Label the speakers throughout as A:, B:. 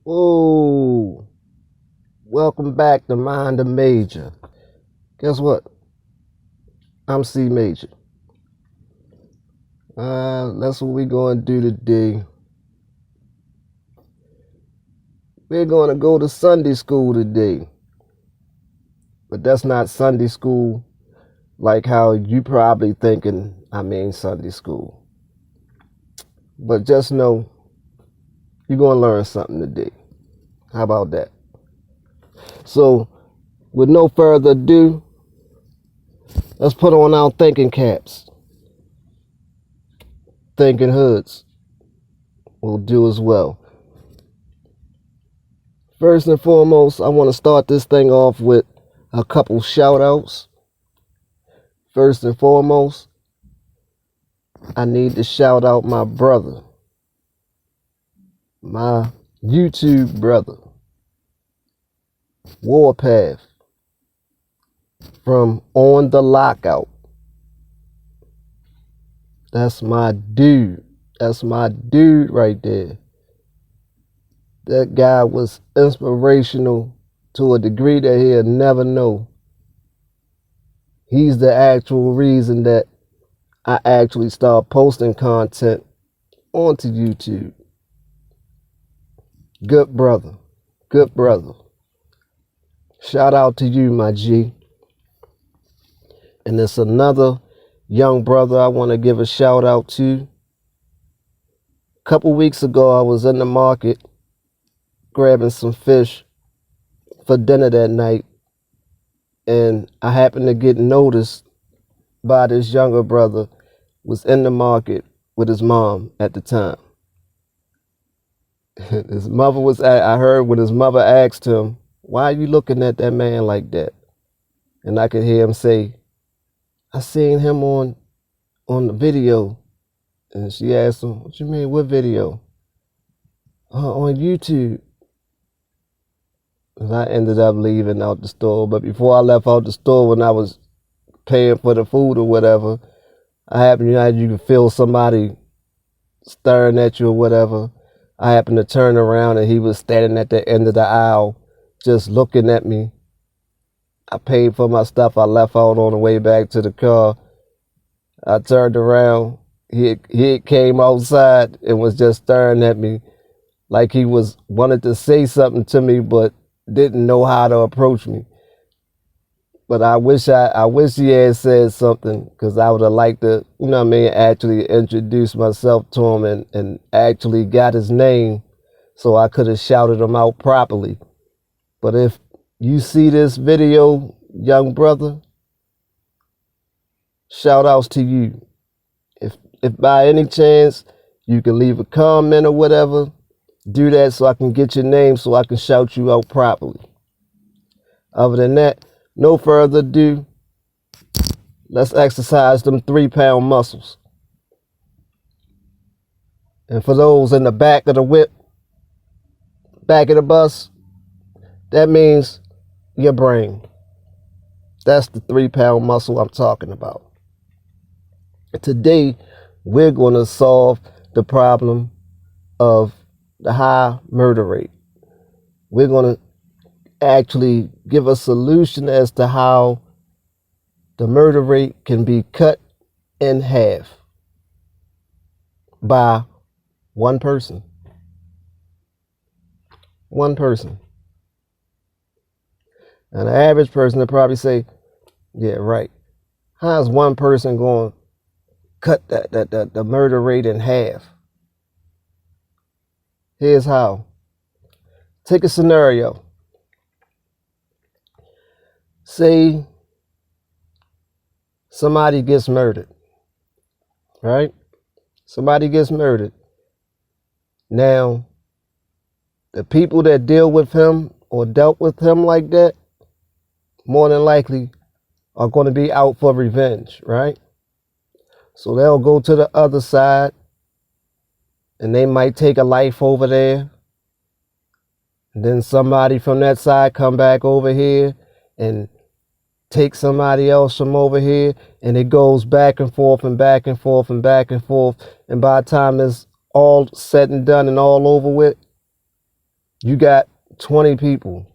A: Whoa, welcome back to Mind the Major. Guess what? I'm C Major. That's what we're going to do today. We're going to go to Sunday school today. But that's not Sunday school like how you probably thinking I mean Sunday school. But just know you're going to learn something today. How about that? So, with no further ado, let's put on our thinking caps. Thinking hoods will do as well. First and foremost, I want to start this thing off with a couple shout outs. First and foremost, I need to shout out my brother, my YouTube brother, Warpath, from On the Lockout. That's my dude. That's my dude right there. That guy was inspirational to a degree that he'll never know. He's the actual reason that I actually start posting content onto YouTube. Good brother. Good brother. Shout out to you, my G. And there's another young brother I want to give a shout out to. A couple weeks ago, I was in the market grabbing some fish for dinner that night, and I happened to get noticed by this younger brother was in the market with his mom at the time. His mother was I heard when his mother asked him, "Why are you looking at that man like that?" And I could hear him say, "I seen him on the video." And she asked him, "What you mean, what video?" On YouTube." And I ended up leaving out the store. But before I left out the store, when I was paying for the food or whatever, I happened, you could feel somebody staring at you or whatever. I happened to turn around and he was standing at the end of the aisle just looking at me. I paid for my stuff. I left out on the way back to the car. I turned around. He came outside and was just staring at me like he wanted to say something to me but didn't know how to approach me. But I wish he had said something, because I would have liked to, actually introduce myself to him and actually got his name so I could have shouted him out properly. But if you see this video, young brother, shout outs to you. If by any chance you can leave a comment or whatever, do that so I can get your name so I can shout you out properly. Other than that, no further ado, let's exercise them 3-pound muscles. And for those in the back of the whip, back of the bus, that means your brain. That's the 3-pound muscle I'm talking about. Today, we're going to solve the problem of the high murder rate. We're going to actually give a solution as to how the murder rate can be cut in half by one person. One person. And the average person will probably say, yeah, right. How is one person going to cut the murder rate in half? Here's how. Take a scenario. Say somebody gets murdered, right? Somebody gets murdered. Now, the people that deal with him or dealt with him like that, more than likely are going to be out for revenge, right? So they'll go to the other side and they might take a life over there. And then somebody from that side come back over here and take somebody else from over here, and it goes back and forth and back and forth and back and forth. And by the time it's all said and done and all over with, You got 20 people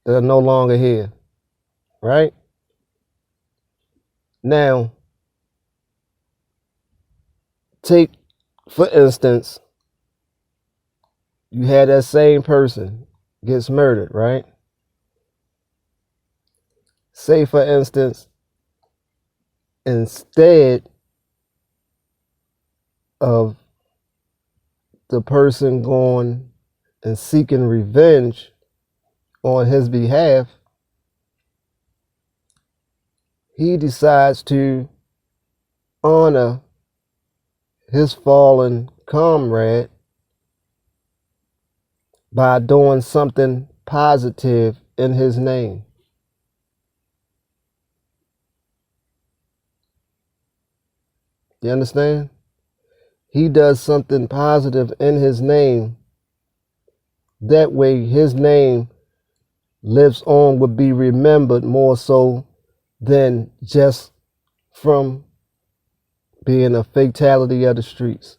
A: that are no longer here, right? Now, take, for instance, you had that same person gets murdered, right? Say, for instance, instead of the person going and seeking revenge on his behalf, he decides to honor his fallen comrade by doing something positive in his name. You understand? He does something positive in his name. That way his name lives on, would be remembered more so than just from being a fatality of the streets.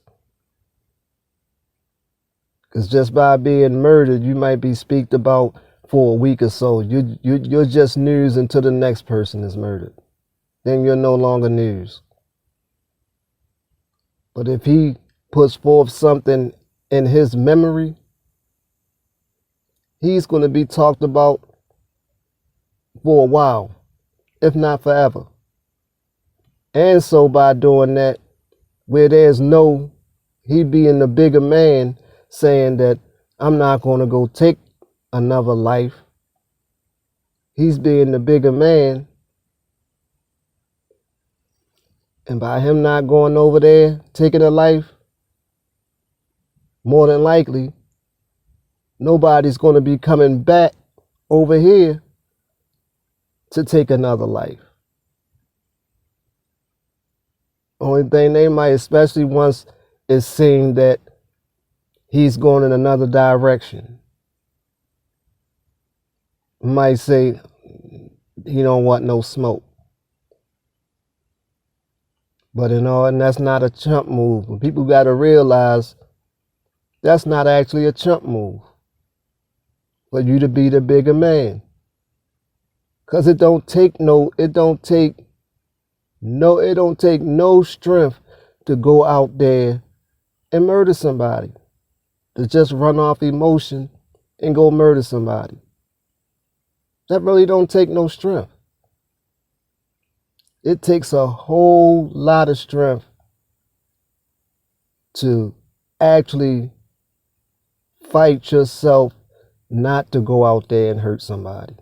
A: Because just by being murdered, you might be speaked about for a week or so. You're just news until the next person is murdered. Then you're no longer news. But if he puts forth something in his memory, he's going to be talked about for a while, if not forever. And so by doing that, where there's no, he being the bigger man saying that I'm not going to go take another life. He's being the bigger man. And by him not going over there, taking a life, more than likely, nobody's going to be coming back over here to take another life. Only thing they might, especially once it's seen that he's going in another direction, might say he don't want no smoke. But and that's not a chump move. But people got to realize that's not actually a chump move for you to be the bigger man. Because it don't take no strength to go out there and murder somebody. To just run off emotion and go murder somebody. That really don't take no strength. It takes a whole lot of strength to actually fight yourself not to go out there and hurt somebody.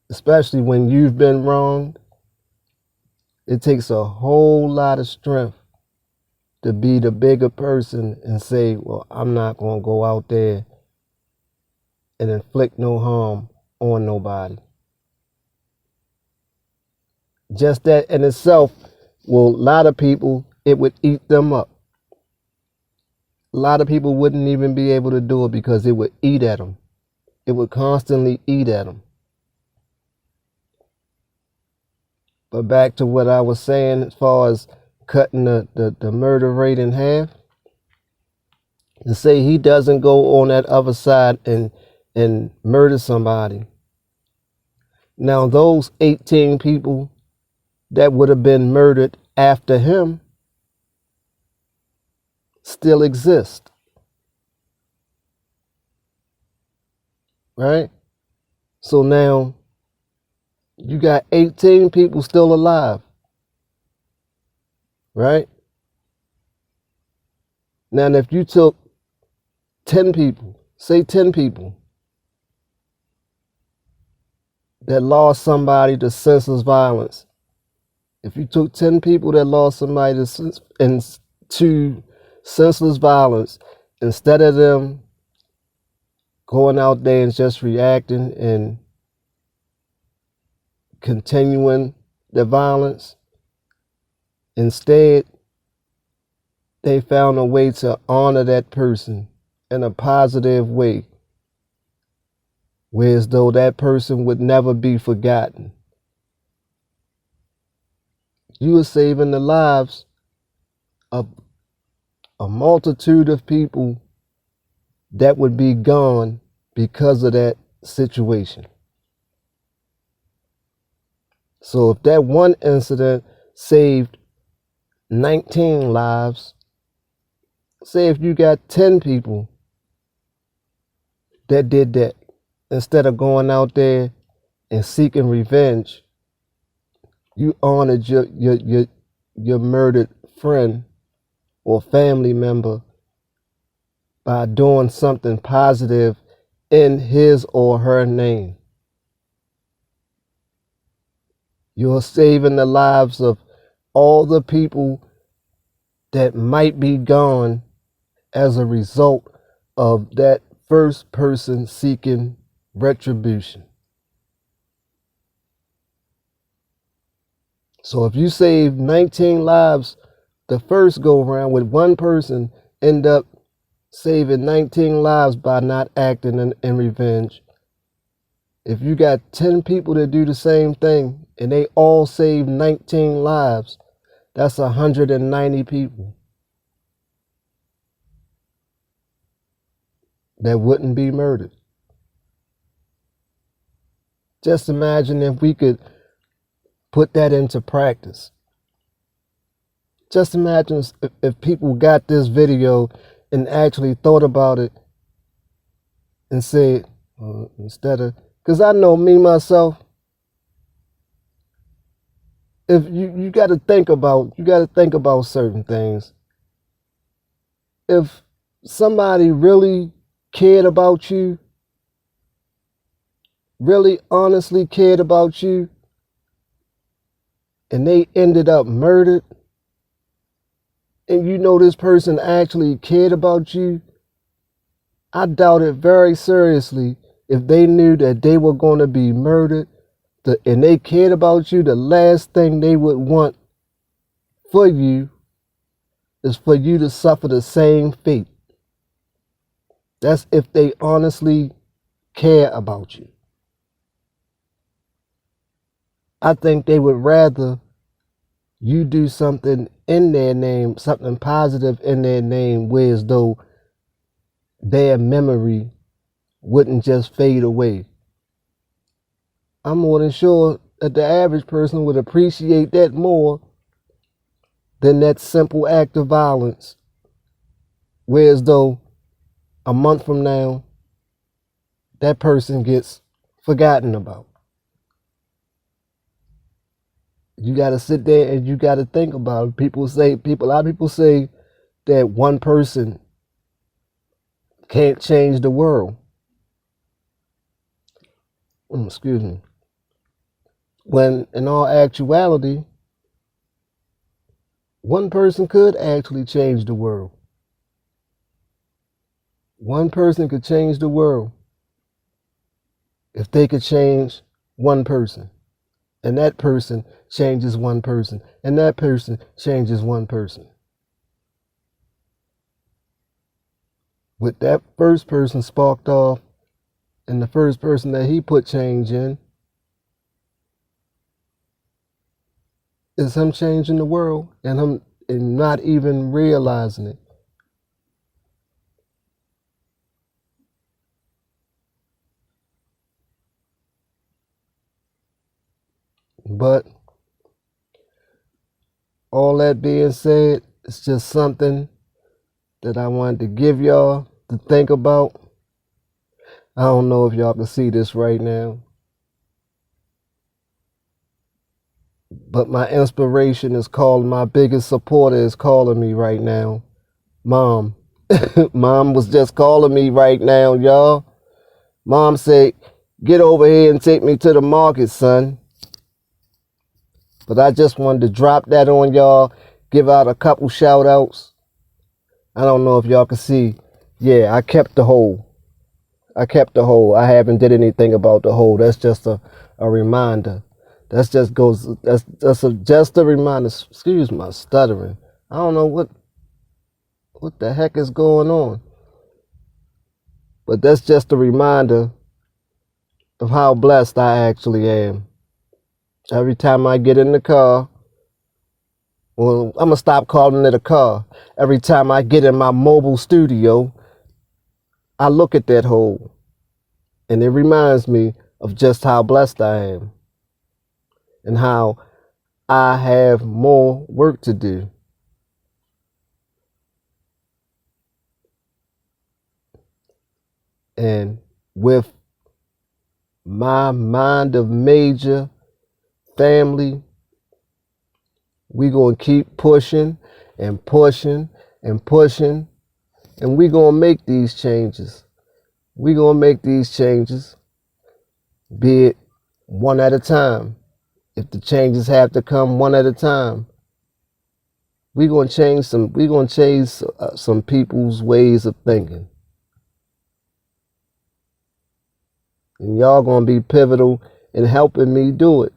A: Especially when you've been wronged. It takes a whole lot of strength to be the bigger person and say, well, I'm not going to go out there and inflict no harm on nobody. Just that in itself, well, a lot of people, it would eat them up. A lot of people wouldn't even be able to do it because it would eat at them. It would constantly eat at them. But back to what I was saying as far as cutting the murder rate in half, to say he doesn't go on that other side and murder somebody. Now those 18 people that would have been murdered after him still exist. Right? So now you got 18 people still alive. Right? Now if you took 10 people, say 10 people that lost somebody to senseless violence. If you took 10 people that lost somebody to senseless violence, instead of them going out there and just reacting and continuing the violence, instead they found a way to honor that person in a positive way, whereas though that person would never be forgotten. You are saving the lives of a multitude of people that would be gone because of that situation. So if that one incident saved 19 lives, say if you got 10 people that did that, instead of going out there and seeking revenge, you honored your murdered friend or family member by doing something positive in his or her name. You're saving the lives of all the people that might be gone as a result of that first person seeking retribution. So if you save 19 lives the first go round, with one person end up saving 19 lives by not acting in revenge, if you got 10 people that do the same thing and they all save 19 lives, that's 190 people that wouldn't be murdered. Just imagine if we could put that into practice. Just imagine if people got this video and actually thought about it and said, instead of, because I know me myself, if you got to think about certain things. If somebody really cared about you, really honestly cared about you, and they ended up murdered, and you know this person actually cared about you, I doubt it very seriously if they knew that they were going to be murdered and they cared about you, the last thing they would want for you is for you to suffer the same fate. That's if they honestly care about you. I think they would rather you do something in their name, something positive in their name, whereas though their memory wouldn't just fade away. I'm more than sure that the average person would appreciate that more than that simple act of violence, whereas though a month from now, that person gets forgotten about. You got to sit there and you got to think about it. A lot of people say that one person can't change the world. Excuse me. When in all actuality, one person could actually change the world. One person could change the world if they could change one person. And that person changes one person. And that person changes one person. With that first person sparked off and the first person that he put change in, is him changing the world and him and not even realizing it. But all that being said, it's just something that I wanted to give y'all to think about. I don't know if y'all can see this right now, but my inspiration is calling, my biggest supporter is calling me right now. Mom. Mom was just calling me right now, y'all. Mom said, get over here and take me to the market, son. But I just wanted to drop that on y'all, give out a couple shout outs. I don't know if y'all can see. Yeah, I kept the hole. I haven't did anything about the hole. That's just a reminder. Just a reminder. Excuse my stuttering. I don't know what the heck is going on. But that's just a reminder of how blessed I actually am. Every time I get in the car, well, I'm going to stop calling it a car. Every time I get in my mobile studio, I look at that hole and it reminds me of just how blessed I am and how I have more work to do. And with my mind of major family, we gonna keep pushing and pushing and pushing, and we gonna make these changes. We gonna make these changes, be it one at a time. If the changes have to come one at a time, we gonna change some. We gonna change some people's ways of thinking, and y'all gonna be pivotal in helping me do it.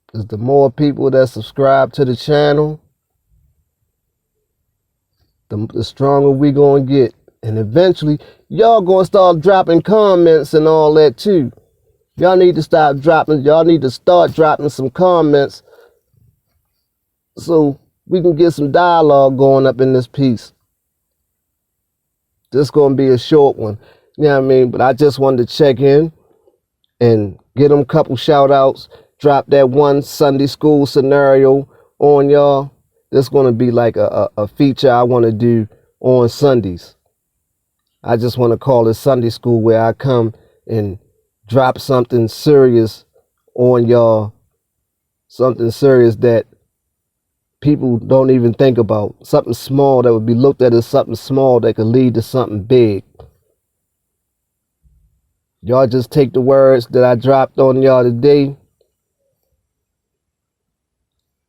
A: Because the more people that subscribe to the channel, the stronger we gonna get. And eventually, y'all gonna start dropping comments and all that too. Y'all need to start dropping some comments so we can get some dialogue going up in this piece. This gonna be a short one, you know what I mean? But I just wanted to check in and get them a couple shout outs. Drop that one Sunday school scenario on y'all. This gonna be like a feature I want to do on Sundays. I just want to call it Sunday school, where I come and drop something serious on y'all, something serious that people don't even think about, something small that would be looked at as something small that could lead to something big. Y'all just take the words that I dropped on y'all today,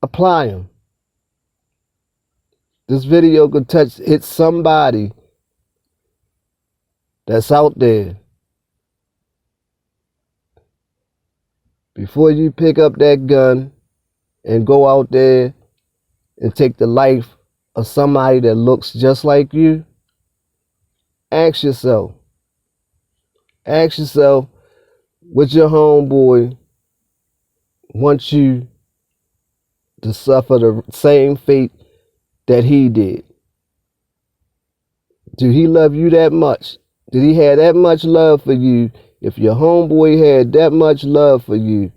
A: apply them. This video could hit somebody that's out there. Before you pick up that gun and go out there and take the life of somebody that looks just like you, ask yourself, would your homeboy want you to suffer the same fate that he did? Do he love you that much? Did he have that much love for you? If your homeboy had that much love for you,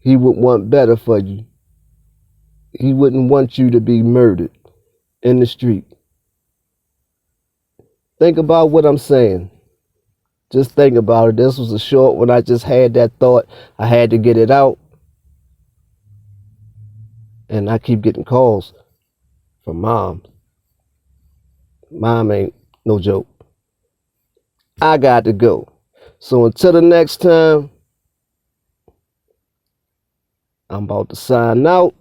A: he would want better for you. He wouldn't want you to be murdered in the street. Think about what I'm saying. Just think about it. This was a short one. I just had that thought. I had to get it out. And I keep getting calls from mom. Mom ain't no joke. I got to go. So until the next time, I'm about to sign out.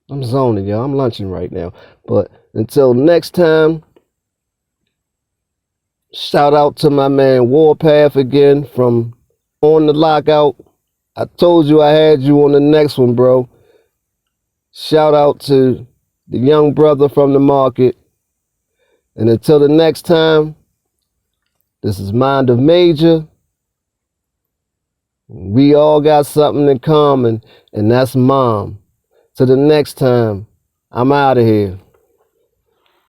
A: I'm zoning, y'all. I'm lunching right now. But until next time, shout out to my man Warpath again from On the Lockout. I told you I had you on the next one, bro. Shout out to the young brother from the market. And until the next time, this is Mind of Major. We all got something in common, and that's Mom. Till the next time, I'm out of here.